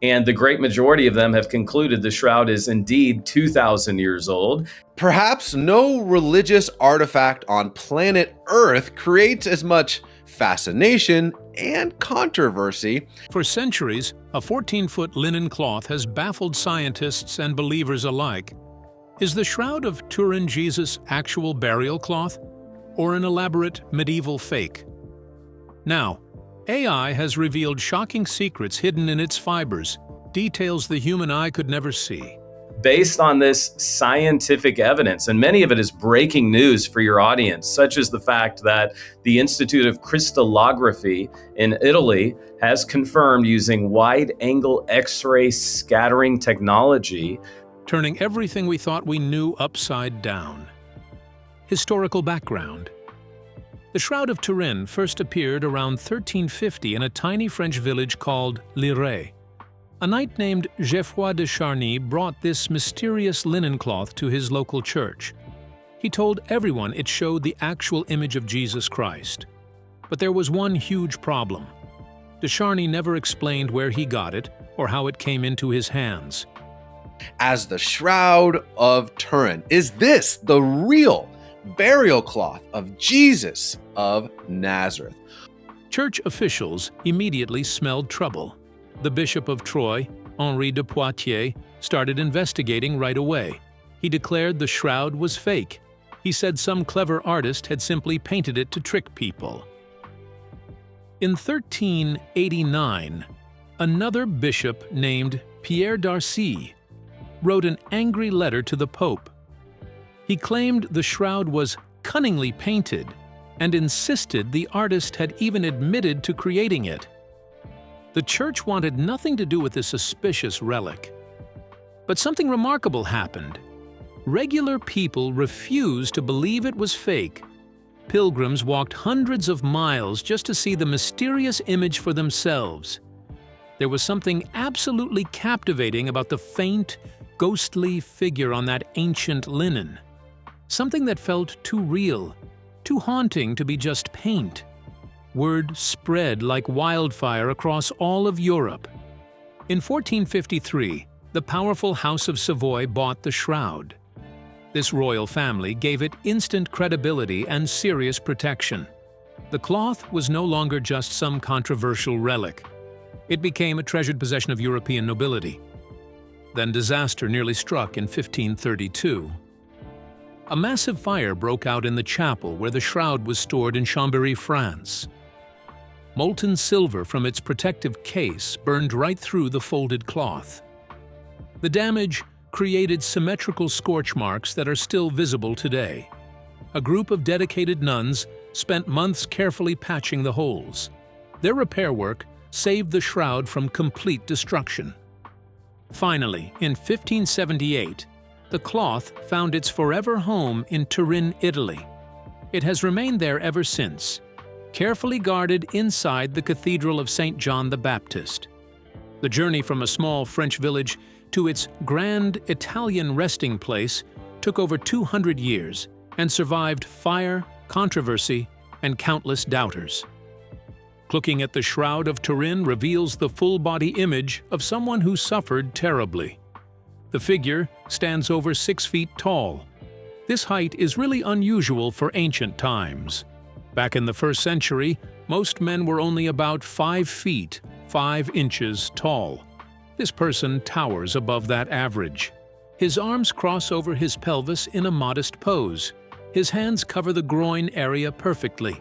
And the great majority of them have concluded the shroud is indeed 2,000 years old. Perhaps no religious artifact on planet Earth creates as much fascination and controversy. For centuries, a 14-foot linen cloth has baffled scientists and believers alike. Is the Shroud of Turin Jesus actual burial cloth, or an elaborate medieval fake? Now, AI has revealed shocking secrets hidden in its fibers, details the human eye could never see. Based on this scientific evidence, and many of it is breaking news for your audience, such as the fact that the Institute of Crystallography in Italy has confirmed using wide-angle X-ray scattering technology, turning everything we thought we knew upside down. Historical background. The Shroud of Turin first appeared around 1350 in a tiny French village called Liré. A knight named Geoffroi de Charny brought this mysterious linen cloth to his local church. He told everyone it showed the actual image of Jesus Christ. But there was one huge problem. De Charny never explained where he got it or how it came into his hands. As the Shroud of Turin, is this the real burial cloth of Jesus of Nazareth? Church officials immediately smelled trouble. The Bishop of Troyes, Henri de Poitiers, started investigating right away. He declared the shroud was fake. He said some clever artist had simply painted it to trick people. In 1389, another bishop named Pierre d'Arcy wrote an angry letter to the Pope. He claimed the shroud was cunningly painted and insisted the artist had even admitted to creating it. The church wanted nothing to do with this suspicious relic. But something remarkable happened. Regular people refused to believe it was fake. Pilgrims walked hundreds of miles just to see the mysterious image for themselves. There was something absolutely captivating about the faint, ghostly figure on that ancient linen. Something that felt too real, too haunting to be just paint. Word spread like wildfire across all of Europe. In 1453, the powerful House of Savoy bought the shroud. This royal family gave it instant credibility and serious protection. The cloth was no longer just some controversial relic. It became a treasured possession of European nobility. Then disaster nearly struck in 1532. A massive fire broke out in the chapel where the shroud was stored in Chambéry, France. Molten silver from its protective case burned right through the folded cloth. The damage created symmetrical scorch marks that are still visible today. A group of dedicated nuns spent months carefully patching the holes. Their repair work saved the shroud from complete destruction. Finally, in 1578, the cloth found its forever home in Turin, Italy. It has remained there ever since, carefully guarded inside the Cathedral of St. John the Baptist. The journey from a small French village to its grand Italian resting place took over 200 years and survived fire, controversy, and countless doubters. Looking at the Shroud of Turin reveals the full-body image of someone who suffered terribly. The figure stands over 6 feet tall. This height is really unusual for ancient times. Back in the 1st century, most men were only about 5 feet, 5 inches tall. This person towers above that average. His arms cross over his pelvis in a modest pose. His hands cover the groin area perfectly.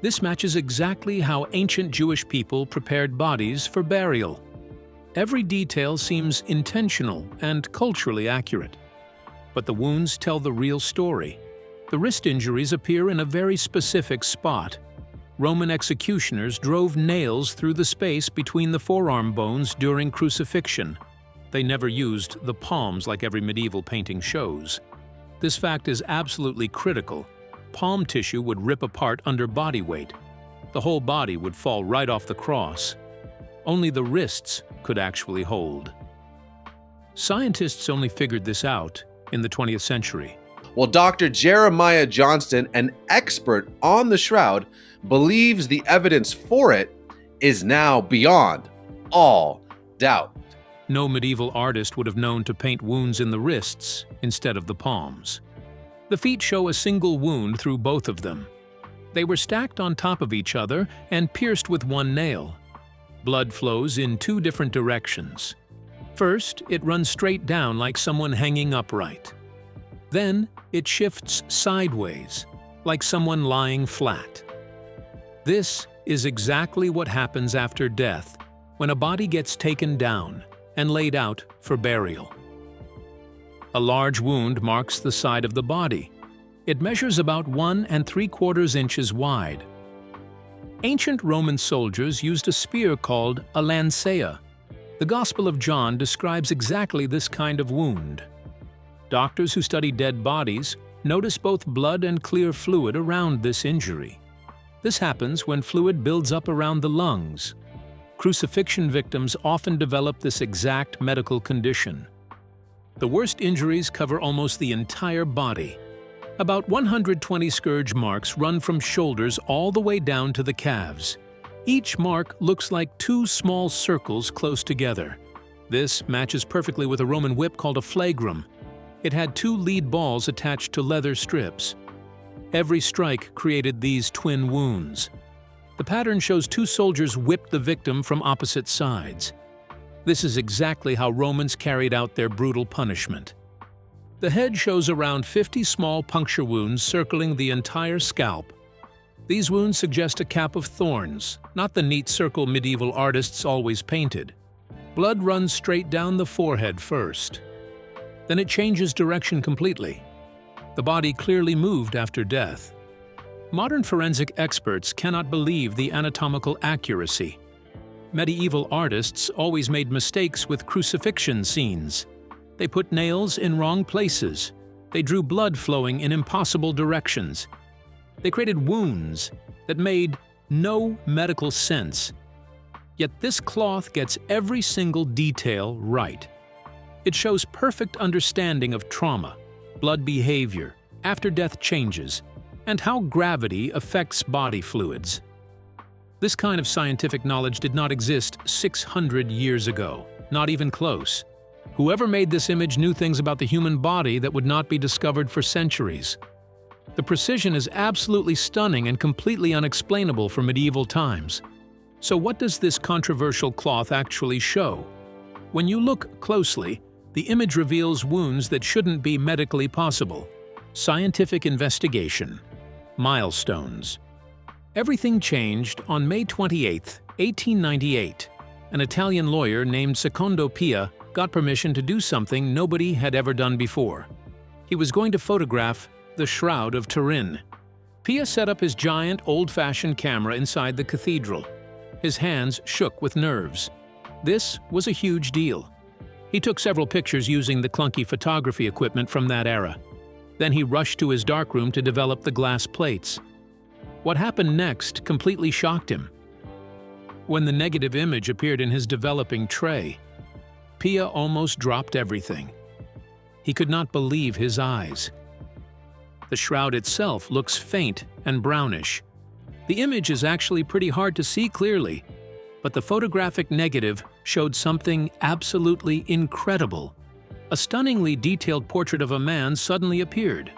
This matches exactly how ancient Jewish people prepared bodies for burial. Every detail seems intentional and culturally accurate. But the wounds tell the real story. The wrist injuries appear in a very specific spot. Roman executioners drove nails through the space between the forearm bones during crucifixion. They never used the palms like every medieval painting shows. This fact is absolutely critical. Palm tissue would rip apart under body weight. The whole body would fall right off the cross. Only the wrists could actually hold. Scientists only figured this out in the 20th century. Well, Dr. Jeremiah Johnston, an expert on the shroud, believes the evidence for it is now beyond all doubt. No medieval artist would have known to paint wounds in the wrists instead of the palms. The feet show a single wound through both of them. They were stacked on top of each other and pierced with one nail. Blood flows in two different directions. First, it runs straight down like someone hanging upright. Then, it shifts sideways, like someone lying flat. This is exactly what happens after death, when a body gets taken down and laid out for burial. A large wound marks the side of the body. It measures about 1 3/4 inches wide. Ancient Roman soldiers used a spear called a lancea. The Gospel of John describes exactly this kind of wound. Doctors who study dead bodies notice both blood and clear fluid around this injury. This happens when fluid builds up around the lungs. Crucifixion victims often develop this exact medical condition. The worst injuries cover almost the entire body. About 120 scourge marks run from shoulders all the way down to the calves. Each mark looks like two small circles close together. This matches perfectly with a Roman whip called a flagrum. It had two lead balls attached to leather strips. Every strike created these twin wounds. The pattern shows two soldiers whipped the victim from opposite sides. This is exactly how Romans carried out their brutal punishment. The head shows around 50 small puncture wounds circling the entire scalp. These wounds suggest a cap of thorns, not the neat circle medieval artists always painted. Blood runs straight down the forehead first. Then it changes direction completely. The body clearly moved after death. Modern forensic experts cannot believe the anatomical accuracy. Medieval artists always made mistakes with crucifixion scenes. They put nails in wrong places. They drew blood flowing in impossible directions. They created wounds that made no medical sense. Yet this cloth gets every single detail right. It shows perfect understanding of trauma, blood behavior, after-death changes, and how gravity affects body fluids. This kind of scientific knowledge did not exist 600 years ago, not even close. Whoever made this image knew things about the human body that would not be discovered for centuries. The precision is absolutely stunning and completely unexplainable for medieval times. So what does this controversial cloth actually show? When you look closely, the image reveals wounds that shouldn't be medically possible. Scientific investigation. Milestones. Everything changed on May 28, 1898. An Italian lawyer named Secondo Pia got permission to do something nobody had ever done before. He was going to photograph the Shroud of Turin. Pia set up his giant, old-fashioned camera inside the cathedral. His hands shook with nerves. This was a huge deal. He took several pictures using the clunky photography equipment from that era. Then he rushed to his darkroom to develop the glass plates. What happened next completely shocked him. When the negative image appeared in his developing tray, Pia almost dropped everything. He could not believe his eyes. The shroud itself looks faint and brownish. The image is actually pretty hard to see clearly, but the photographic negative showed something absolutely incredible. A stunningly detailed portrait of a man suddenly appeared.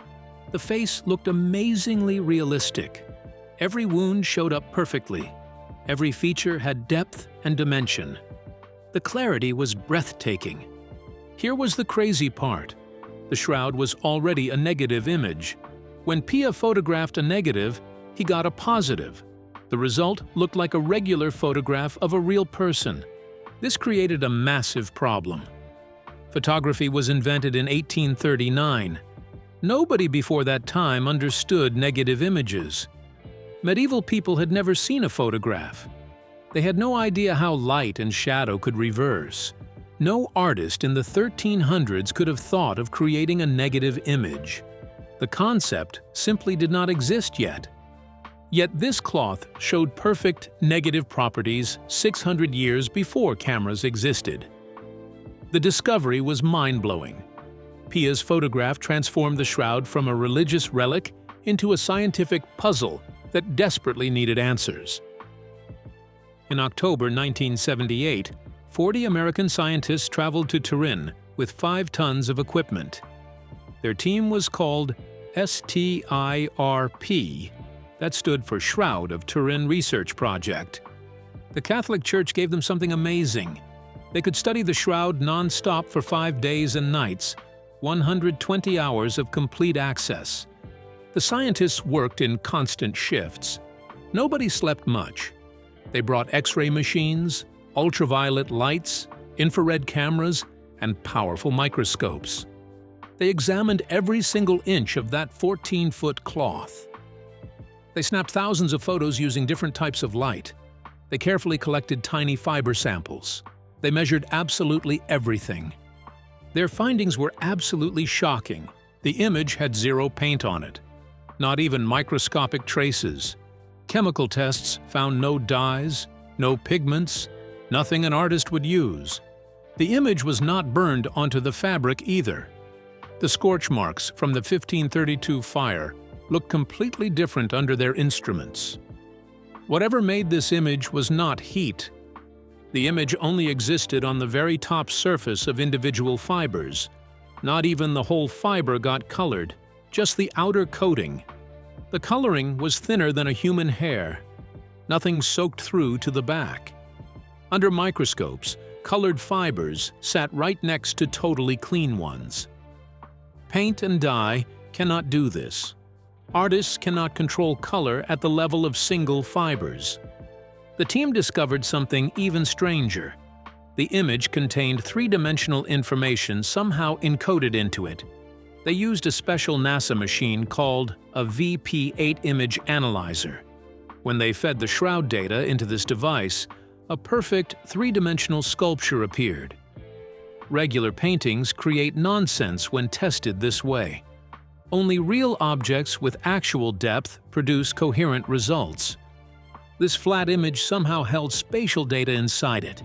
The face looked amazingly realistic. Every wound showed up perfectly. Every feature had depth and dimension. The clarity was breathtaking. Here was the crazy part. The shroud was already a negative image. When Pia photographed a negative, he got a positive. The result looked like a regular photograph of a real person. This created a massive problem. Photography was invented in 1839. Nobody before that time understood negative images. Medieval people had never seen a photograph. They had no idea how light and shadow could reverse. No artist in the 1300s could have thought of creating a negative image. The concept simply did not exist yet. Yet this cloth showed perfect negative properties 600 years before cameras existed. The discovery was mind-blowing. Pia's photograph transformed the shroud from a religious relic into a scientific puzzle that desperately needed answers. In October 1978, 40 American scientists traveled to Turin with 5 tons of equipment. Their team was called STIRP, that stood for Shroud of Turin Research Project. The Catholic Church gave them something amazing. They could study the shroud non-stop for 5 days and nights, 120 hours of complete access. The scientists worked in constant shifts. Nobody slept much. They brought X-ray machines, ultraviolet lights, infrared cameras, and powerful microscopes. They examined every single inch of that 14-foot cloth. They snapped thousands of photos using different types of light. They carefully collected tiny fiber samples. They measured absolutely everything. Their findings were absolutely shocking. The image had 0 paint on it, not even microscopic traces. Chemical tests found no dyes, no pigments, nothing an artist would use. The image was not burned onto the fabric either. The scorch marks from the 1532 fire looked completely different under their instruments. Whatever made this image was not heat. The image only existed on the very top surface of individual fibers. Not even the whole fiber got colored, just the outer coating. The coloring was thinner than a human hair. Nothing soaked through to the back. Under microscopes, colored fibers sat right next to totally clean ones. Paint and dye cannot do this. Artists cannot control color at the level of single fibers. The team discovered something even stranger. The image contained 3-dimensional information somehow encoded into it. They used a special NASA machine called a VP8 image analyzer. When they fed the shroud data into this device, a perfect 3-dimensional sculpture appeared. Regular paintings create nonsense when tested this way. Only real objects with actual depth produce coherent results. This flat image somehow held spatial data inside it.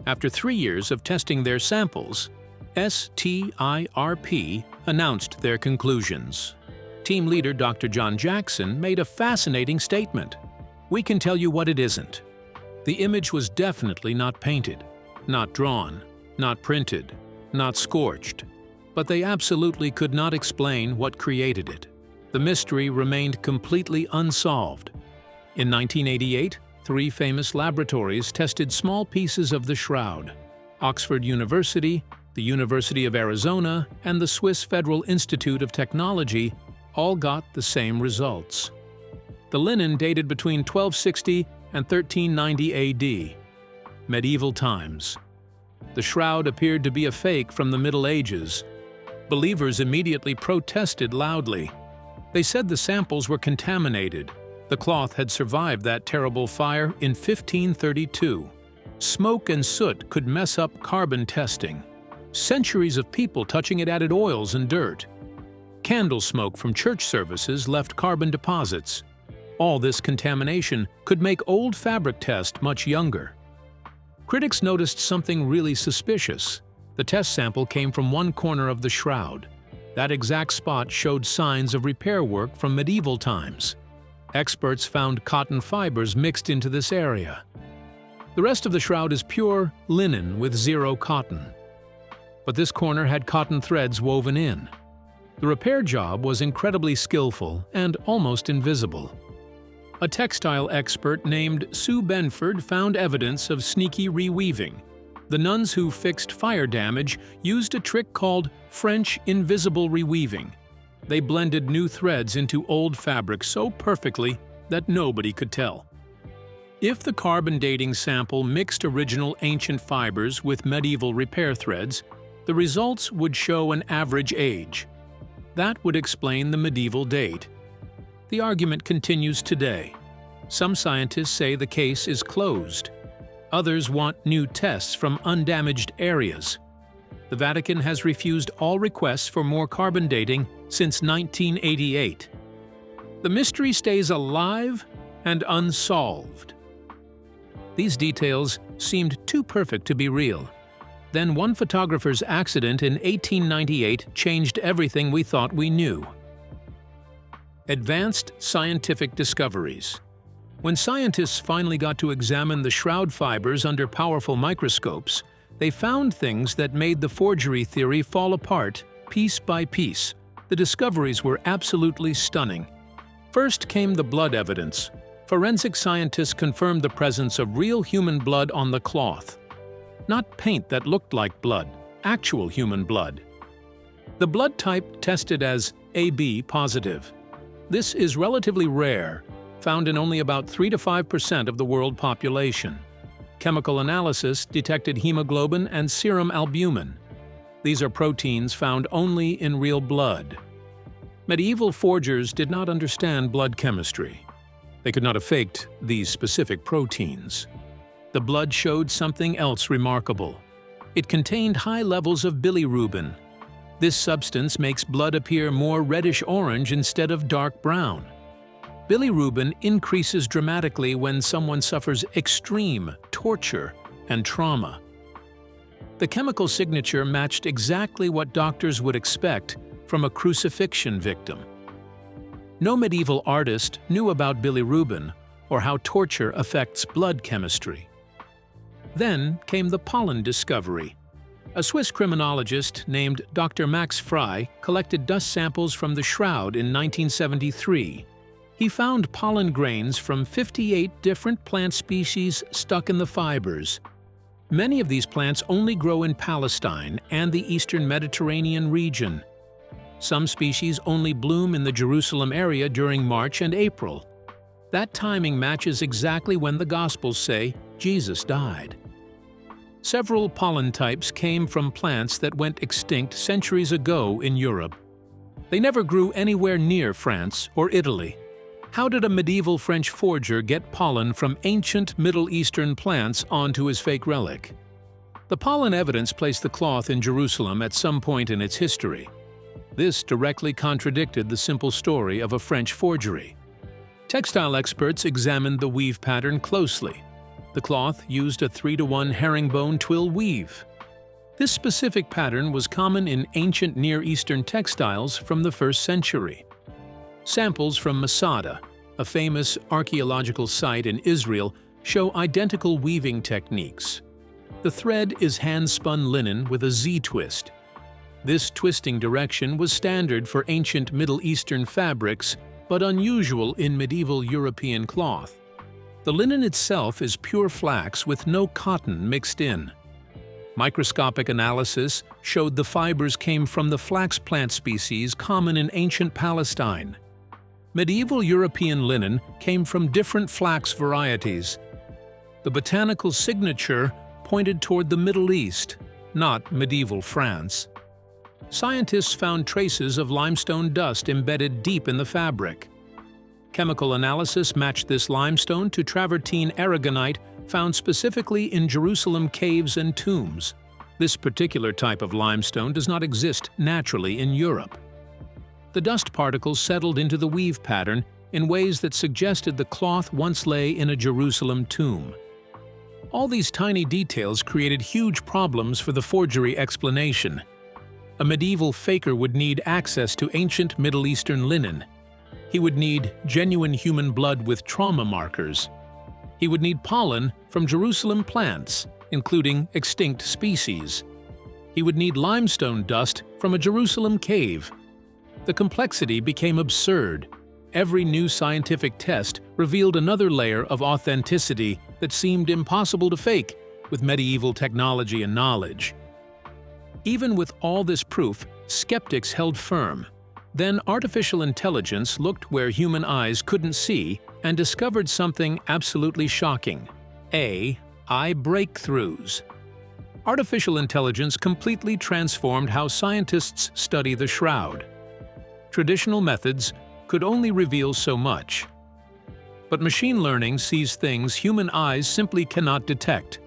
After 3 years of testing their samples, STIRP announced their conclusions. Team leader Dr. John Jackson made a fascinating statement. "We can tell you what it isn't. The image was definitely not painted, not drawn, not printed, not scorched. But they absolutely could not explain what created it. The mystery remained completely unsolved. In 1988, 3 famous laboratories tested small pieces of the shroud. Oxford University, the University of Arizona, and the Swiss Federal Institute of Technology all got the same results. The linen dated between 1260 and 1390 AD, medieval times. The shroud appeared to be a fake from the Middle Ages. Believers immediately protested loudly. They said the samples were contaminated. The cloth had survived that terrible fire in 1532. Smoke and soot could mess up carbon testing. Centuries of people touching it added oils and dirt. Candle smoke from church services left carbon deposits. All this contamination could make old fabric test much younger. Critics noticed something really suspicious. The test sample came from one corner of the shroud. That exact spot showed signs of repair work from medieval times. Experts found cotton fibers mixed into this area. The rest of the shroud is pure linen with 0 cotton. But this corner had cotton threads woven in. The repair job was incredibly skillful and almost invisible. A textile expert named Sue Benford found evidence of sneaky reweaving. The nuns who fixed fire damage used a trick called French invisible reweaving. They blended new threads into old fabric so perfectly that nobody could tell. If the carbon dating sample mixed original ancient fibers with medieval repair threads, the results would show an average age. That would explain the medieval date. The argument continues today. Some scientists say the case is closed. Others want new tests from undamaged areas. The Vatican has refused all requests for more carbon dating since 1988. The mystery stays alive and unsolved. These details seemed too perfect to be real. Then one photographer's accident in 1898 changed everything we thought we knew. Advanced scientific discoveries. When scientists finally got to examine the shroud fibers under powerful microscopes, they found things that made the forgery theory fall apart piece by piece. The discoveries were absolutely stunning. First came the blood evidence. Forensic scientists confirmed the presence of real human blood on the cloth. Not paint that looked like blood, actual human blood. The blood type tested as AB positive. This is relatively rare, found in only about 3 to 5% of the world population. Chemical analysis detected hemoglobin and serum albumin. These are proteins found only in real blood. Medieval forgers did not understand blood chemistry. They could not have faked these specific proteins. The blood showed something else remarkable. It contained high levels of bilirubin. This substance makes blood appear more reddish-orange instead of dark brown. Bilirubin increases dramatically when someone suffers extreme torture and trauma. The chemical signature matched exactly what doctors would expect from a crucifixion victim. No medieval artist knew about bilirubin or how torture affects blood chemistry. Then came the pollen discovery. A Swiss criminologist named Dr. Max Frey collected dust samples from the Shroud in 1973. He found pollen grains from 58 different plant species stuck in the fibers. Many of these plants only grow in Palestine and the eastern Mediterranean region. Some species only bloom in the Jerusalem area during March and April. That timing matches exactly when the Gospels say Jesus died. Several pollen types came from plants that went extinct centuries ago in Europe. They never grew anywhere near France or Italy. How did a medieval French forger get pollen from ancient Middle Eastern plants onto his fake relic? The pollen evidence placed the cloth in Jerusalem at some point in its history. This directly contradicted the simple story of a French forgery. Textile experts examined the weave pattern closely. The cloth used a 3-to-1 herringbone twill weave. This specific pattern was common in ancient Near Eastern textiles from the 1st century. Samples from Masada, a famous archaeological site in Israel, show identical weaving techniques. The thread is hand-spun linen with a Z-twist. This twisting direction was standard for ancient Middle Eastern fabrics, but unusual in medieval European cloth. The linen itself is pure flax with no cotton mixed in. Microscopic analysis showed the fibers came from the flax plant species common in ancient Palestine. Medieval European linen came from different flax varieties. The botanical signature pointed toward the Middle East, not medieval France. Scientists found traces of limestone dust embedded deep in the fabric. Chemical analysis matched this limestone to travertine aragonite found specifically in Jerusalem caves and tombs. This particular type of limestone does not exist naturally in Europe. The dust particles settled into the weave pattern in ways that suggested the cloth once lay in a Jerusalem tomb. All these tiny details created huge problems for the forgery explanation. A medieval faker would need access to ancient Middle Eastern linen. He would need genuine human blood with trauma markers. He would need pollen from Jerusalem plants, including extinct species. He would need limestone dust from a Jerusalem cave. The complexity became absurd. Every new scientific test revealed another layer of authenticity that seemed impossible to fake with medieval technology and knowledge. Even with all this proof, skeptics held firm. Then artificial intelligence looked where human eyes couldn't see and discovered something absolutely shocking: AI breakthroughs. Artificial intelligence completely transformed how scientists study the Shroud. Traditional methods could only reveal so much. But machine learning sees things human eyes simply cannot detect.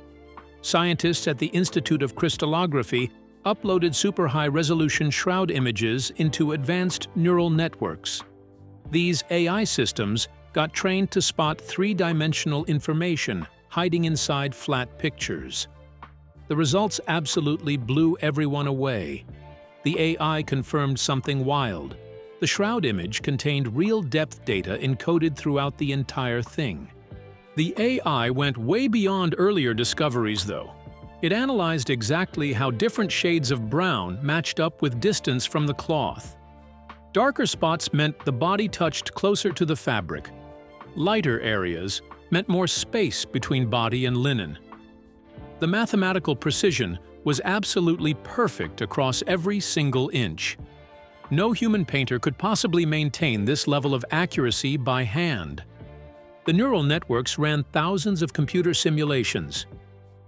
Scientists at the Institute of Crystallography uploaded super high-resolution shroud images into advanced neural networks. These AI systems got trained to spot three-dimensional information hiding inside flat pictures. The results absolutely blew everyone away. The AI confirmed something wild. The shroud image contained real depth data encoded throughout the entire thing. The AI went way beyond earlier discoveries, though. It analyzed exactly how different shades of brown matched up with distance from the cloth. Darker spots meant the body touched closer to the fabric. Lighter areas meant more space between body and linen. The mathematical precision was absolutely perfect across every single inch. No human painter could possibly maintain this level of accuracy by hand. The neural networks ran thousands of computer simulations.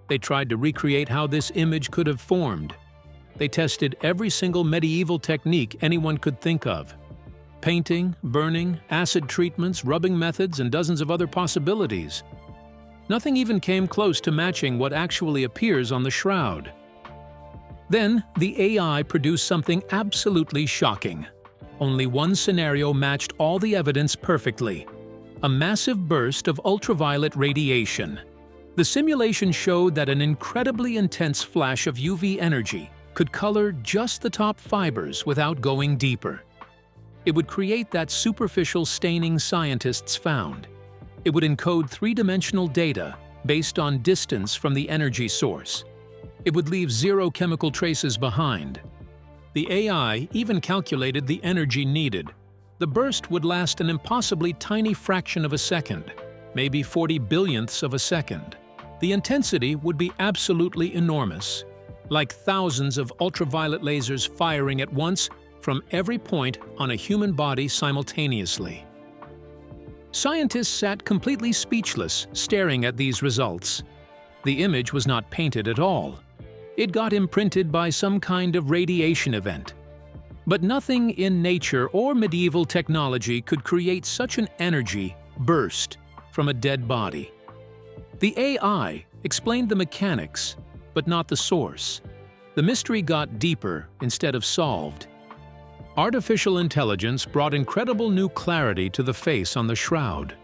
They tried to recreate how this image could have formed. They tested every single medieval technique anyone could think of. Painting, burning, acid treatments, rubbing methods, and dozens of other possibilities. Nothing even came close to matching what actually appears on the shroud. Then, the AI produced something absolutely shocking. Only one scenario matched all the evidence perfectly: a massive burst of ultraviolet radiation. The simulation showed that an incredibly intense flash of UV energy could color just the top fibers without going deeper. It would create that superficial staining scientists found. It would encode three-dimensional data based on distance from the energy source. It would leave zero chemical traces behind. The AI even calculated the energy needed. The burst would last an impossibly tiny fraction of a second, maybe 40 billionths of a second. The intensity would be absolutely enormous, like thousands of ultraviolet lasers firing at once from every point on a human body simultaneously. Scientists sat completely speechless, staring at these results. The image was not painted at all. It got imprinted by some kind of radiation event. But nothing in nature or medieval technology could create such an energy burst from a dead body. The AI explained the mechanics, but not the source. The mystery got deeper instead of solved. Artificial intelligence brought incredible new clarity to the face on the shroud.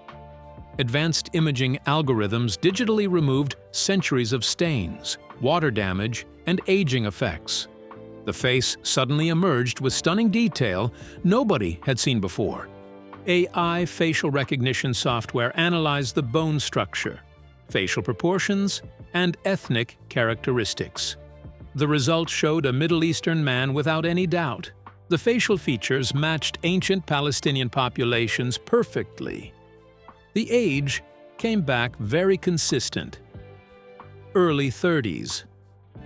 Advanced imaging algorithms digitally removed centuries of stains, water damage, and aging effects. The face suddenly emerged with stunning detail nobody had seen before. AI facial recognition software analyzed the bone structure, facial proportions, and ethnic characteristics. The results showed a Middle Eastern man without any doubt. The facial features matched ancient Palestinian populations perfectly. The age came back very consistent. Early 30s.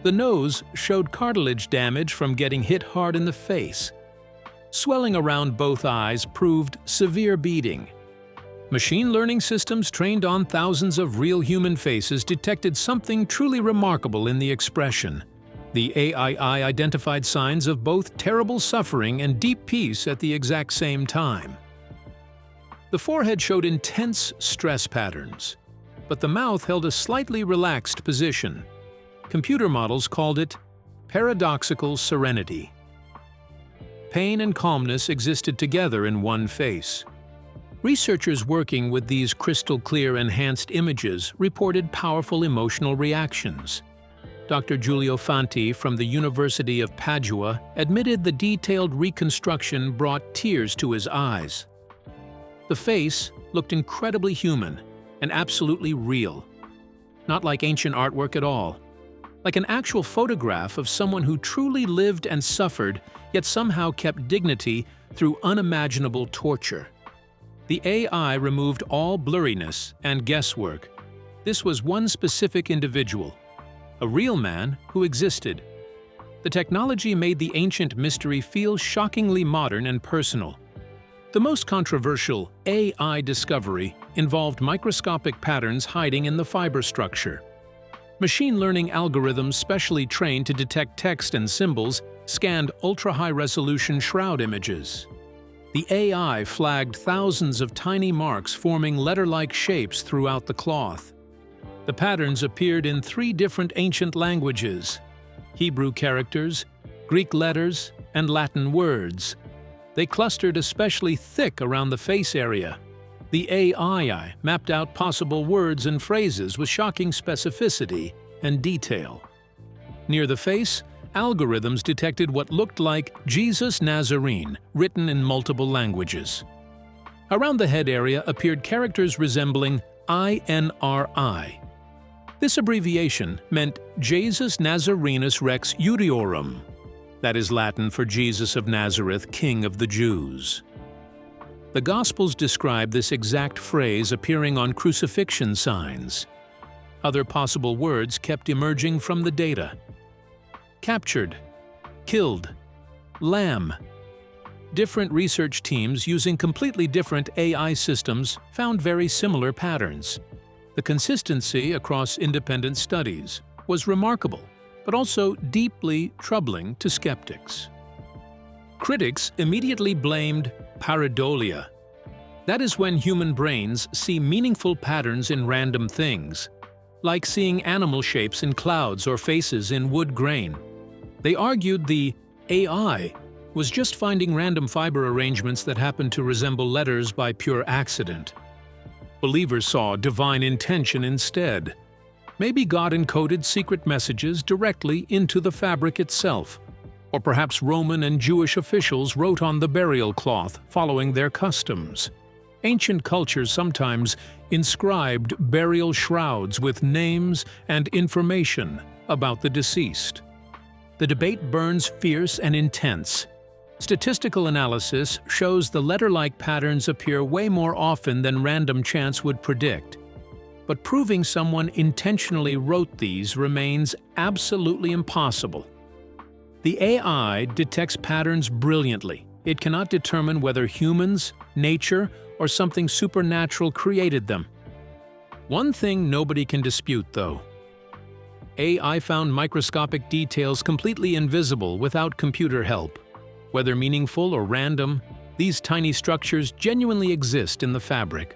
The nose showed cartilage damage from getting hit hard in the face. Swelling around both eyes proved severe beating. Machine learning systems trained on thousands of real human faces detected something truly remarkable in the expression. The AI identified signs of both terrible suffering and deep peace at the exact same time. The forehead showed intense stress patterns, but the mouth held a slightly relaxed position. Computer models called it paradoxical serenity. Pain and calmness existed together in one face. Researchers working with these crystal-clear enhanced images reported powerful emotional reactions. Dr. Giulio Fanti from the University of Padua admitted the detailed reconstruction brought tears to his eyes. The face looked incredibly human and absolutely real. Not like ancient artwork at all. Like an actual photograph of someone who truly lived and suffered, yet somehow kept dignity through unimaginable torture. The AI removed all blurriness and guesswork. This was one specific individual, a real man who existed. The technology made the ancient mystery feel shockingly modern and personal. The most controversial AI discovery involved microscopic patterns hiding in the fiber structure. Machine learning algorithms specially trained to detect text and symbols scanned ultra-high-resolution shroud images. The AI flagged thousands of tiny marks forming letter-like shapes throughout the cloth. The patterns appeared in 3 different ancient languages: Hebrew characters, Greek letters, and Latin words. They clustered especially thick around the face area. The AI mapped out possible words and phrases with shocking specificity and detail. Near the face, algorithms detected what looked like Jesus Nazarene, written in multiple languages. Around the head area appeared characters resembling INRI. This abbreviation meant Jesus Nazarenus Rex Iudiorum, that is Latin for Jesus of Nazareth, King of the Jews. The Gospels describe this exact phrase appearing on crucifixion signs. Other possible words kept emerging from the data. Captured, killed, lamb. Different research teams using completely different AI systems found very similar patterns. The consistency across independent studies was remarkable, but also deeply troubling to skeptics. Critics immediately blamed pareidolia. That is when human brains see meaningful patterns in random things, like seeing animal shapes in clouds or faces in wood grain. They argued the AI was just finding random fiber arrangements that happened to resemble letters by pure accident. Believers saw divine intention instead. Maybe God encoded secret messages directly into the fabric itself, or perhaps Roman and Jewish officials wrote on the burial cloth following their customs. Ancient cultures sometimes inscribed burial shrouds with names and information about the deceased. The debate burns fierce and intense. Statistical analysis shows the letter-like patterns appear way more often than random chance would predict. But proving someone intentionally wrote these remains absolutely impossible. The AI detects patterns brilliantly. It cannot determine whether humans, nature, or something supernatural created them. One thing nobody can dispute, though. AI found microscopic details completely invisible without computer help. Whether meaningful or random, these tiny structures genuinely exist in the fabric.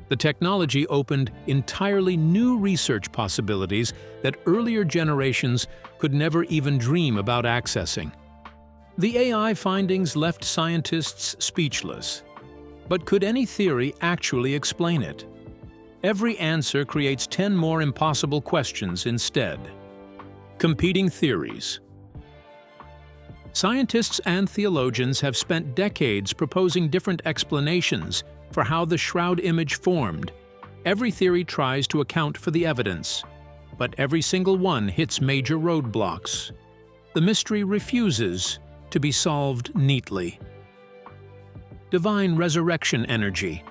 The technology opened entirely new research possibilities that earlier generations could never even dream about accessing. The AI findings left scientists speechless. But could any theory actually explain it? Every answer creates 10 more impossible questions instead. Competing theories. Scientists and theologians have spent decades proposing different explanations for how the shroud image formed. Every theory tries to account for the evidence, but every single one hits major roadblocks. The mystery refuses to be solved neatly. Divine resurrection energy.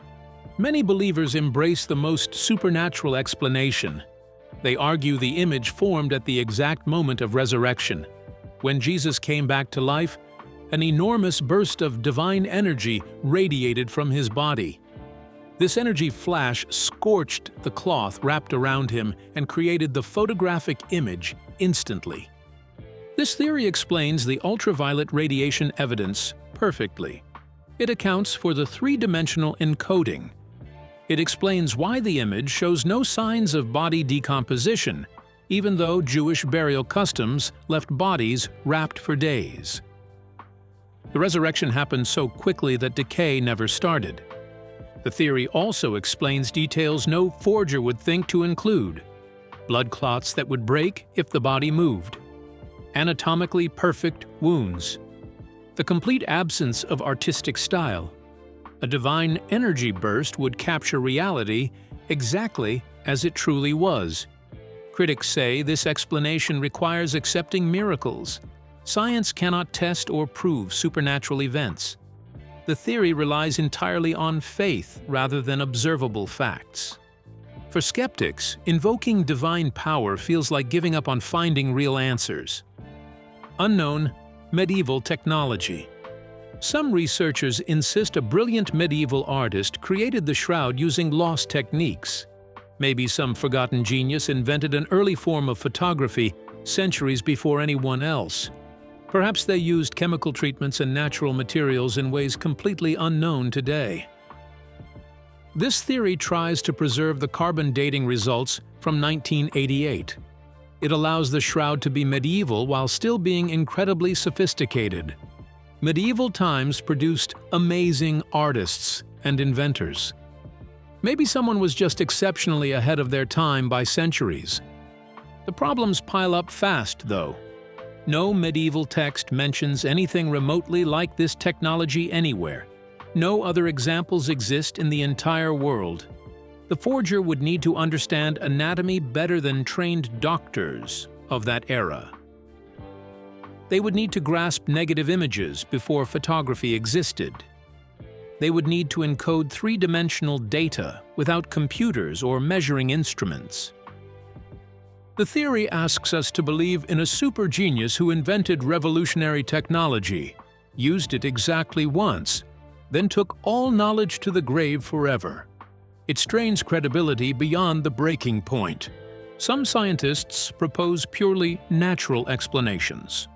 Many believers embrace the most supernatural explanation. They argue the image formed at the exact moment of resurrection. When Jesus came back to life, an enormous burst of divine energy radiated from his body. This energy flash scorched the cloth wrapped around him and created the photographic image instantly. This theory explains the ultraviolet radiation evidence perfectly. It accounts for the three-dimensional encoding. It explains why the image shows no signs of body decomposition, even though Jewish burial customs left bodies wrapped for days. The resurrection happened so quickly that decay never started. The theory also explains details no forger would think to include: blood clots that would break if the body moved, anatomically perfect wounds, the complete absence of artistic style. A divine energy burst would capture reality exactly as it truly was. Critics say this explanation requires accepting miracles. Science cannot test or prove supernatural events. The theory relies entirely on faith rather than observable facts. For skeptics, invoking divine power feels like giving up on finding real answers. Unknown medieval technology. Some researchers insist a brilliant medieval artist created the shroud using lost techniques. Maybe some forgotten genius invented an early form of photography centuries before anyone else. Perhaps they used chemical treatments and natural materials in ways completely unknown today. This theory tries to preserve the carbon dating results from 1988. It allows the shroud to be medieval while still being incredibly sophisticated. Medieval times produced amazing artists and inventors. Maybe someone was just exceptionally ahead of their time by centuries. The problems pile up fast, though. No medieval text mentions anything remotely like this technology anywhere. No other examples exist in the entire world. The forger would need to understand anatomy better than trained doctors of that era. They would need to grasp negative images before photography existed. They would need to encode three-dimensional data without computers or measuring instruments. The theory asks us to believe in a super genius who invented revolutionary technology, used it exactly once, then took all knowledge to the grave forever. It strains credibility beyond the breaking point. Some scientists propose purely natural explanations.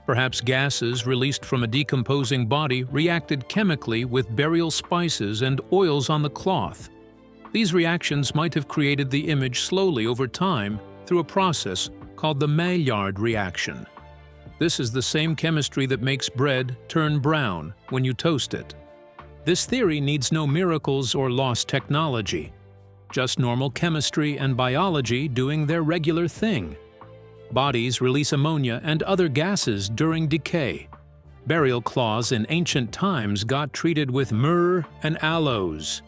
Perhaps gases released from a decomposing body reacted chemically with burial spices and oils on the cloth. These reactions might have created the image slowly over time through a process called the Maillard reaction. This is the same chemistry that makes bread turn brown when you toast it. This theory needs no miracles or lost technology, just normal chemistry and biology doing their regular thing. Bodies release ammonia and other gases during decay. Burial cloths in ancient times got treated with myrrh and aloes.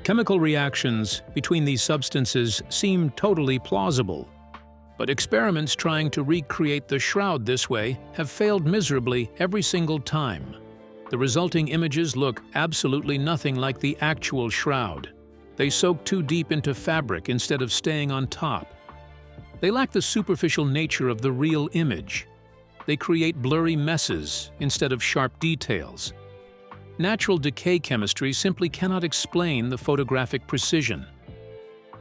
Chemical reactions between these substances seem totally plausible, but experiments trying to recreate the shroud this way have failed miserably every single time. The resulting images look absolutely nothing like the actual shroud. They soak too deep into fabric instead of staying on top. They lack the superficial nature of the real image. They create blurry messes instead of sharp details. Natural decay chemistry simply cannot explain the photographic precision.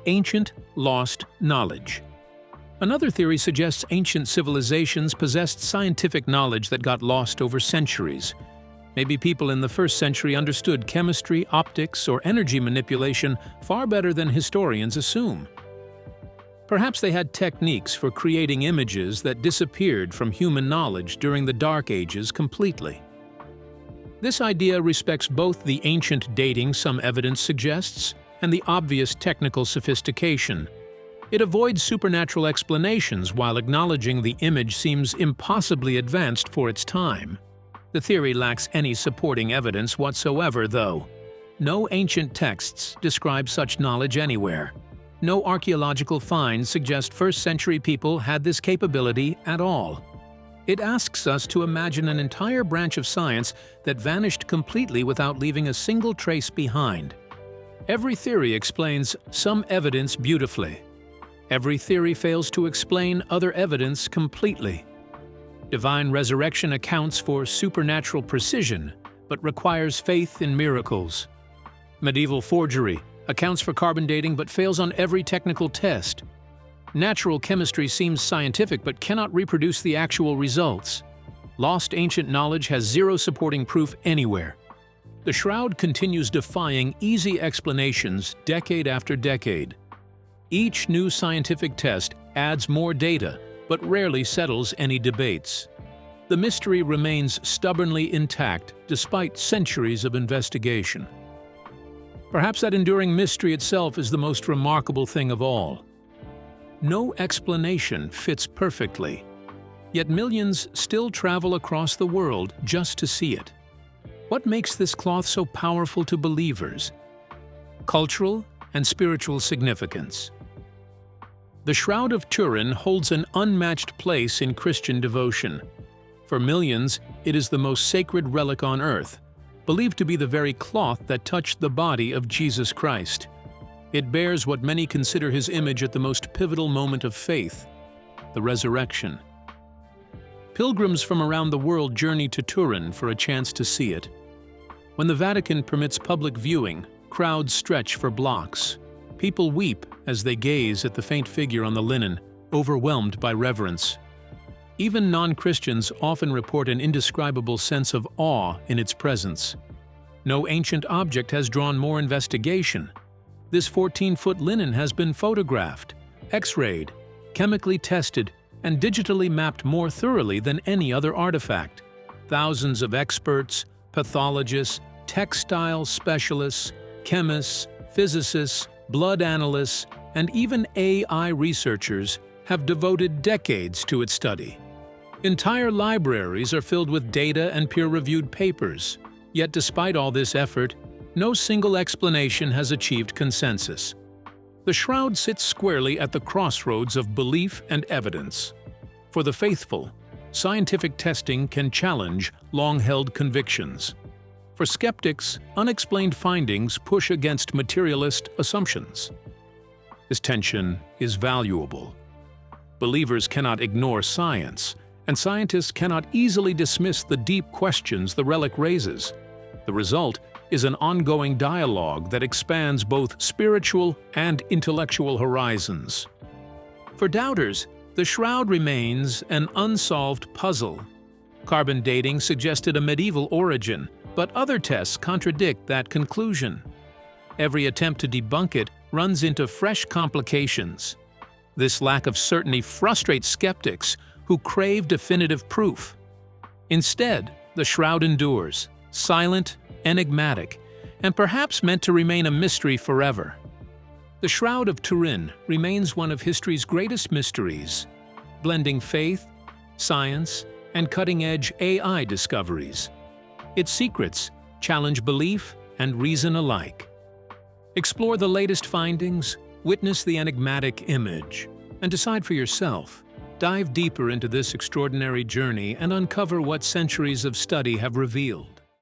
Ancient, lost knowledge. Another theory suggests ancient civilizations possessed scientific knowledge that got lost over centuries. Maybe people in the first century understood chemistry, optics, or energy manipulation far better than historians assume. Perhaps they had techniques for creating images that disappeared from human knowledge during the Dark Ages completely. This idea respects both the ancient dating some evidence suggests and the obvious technical sophistication. It avoids supernatural explanations while acknowledging the image seems impossibly advanced for its time. The theory lacks any supporting evidence whatsoever, though. No ancient texts describe such knowledge anywhere. No archaeological finds suggest first-century people had this capability at all. It asks us to imagine an entire branch of science that vanished completely without leaving a single trace behind. Every theory explains some evidence beautifully. Every theory fails to explain other evidence completely. Divine resurrection accounts for supernatural precision, but requires faith in miracles. Medieval forgery accounts for carbon dating but fails on every technical test. Natural chemistry seems scientific but cannot reproduce the actual results. Lost ancient knowledge has zero supporting proof anywhere. The shroud continues defying easy explanations decade after decade. Each new scientific test adds more data, but rarely settles any debates. The mystery remains stubbornly intact despite centuries of investigation. Perhaps that enduring mystery itself is the most remarkable thing of all. No explanation fits perfectly, yet millions still travel across the world just to see it. What makes this cloth so powerful to believers? Cultural and spiritual significance. The Shroud of Turin holds an unmatched place in Christian devotion. For millions, it is the most sacred relic on earth, believed to be the very cloth that touched the body of Jesus Christ. It bears what many consider his image at the most pivotal moment of faith, the resurrection. Pilgrims from around the world journey to Turin for a chance to see it. When the Vatican permits public viewing, crowds stretch for blocks. People weep as they gaze at the faint figure on the linen, overwhelmed by reverence. Even non-Christians often report an indescribable sense of awe in its presence. No ancient object has drawn more investigation. This 14-foot linen has been photographed, X-rayed, chemically tested, and digitally mapped more thoroughly than any other artifact. Thousands of experts, pathologists, textile specialists, chemists, physicists, blood analysts, and even AI researchers have devoted decades to its study. Entire libraries are filled with data and peer-reviewed papers. Yet despite all this effort, no single explanation has achieved consensus. The Shroud sits squarely at the crossroads of belief and evidence. For the faithful, scientific testing can challenge long-held convictions. For skeptics, unexplained findings push against materialist assumptions. This tension is valuable. Believers cannot ignore science, and scientists cannot easily dismiss the deep questions the relic raises. The result is an ongoing dialogue that expands both spiritual and intellectual horizons. For doubters, the Shroud remains an unsolved puzzle. Carbon dating suggested a medieval origin, but other tests contradict that conclusion. Every attempt to debunk it runs into fresh complications. This lack of certainty frustrates skeptics who crave definitive proof. Instead, the Shroud endures, silent, enigmatic, and perhaps meant to remain a mystery forever. The Shroud of Turin remains one of history's greatest mysteries, blending faith, science, and cutting-edge AI discoveries. Its secrets challenge belief and reason alike. Explore the latest findings, witness the enigmatic image, and decide for yourself. Dive deeper into this extraordinary journey and uncover what centuries of study have revealed.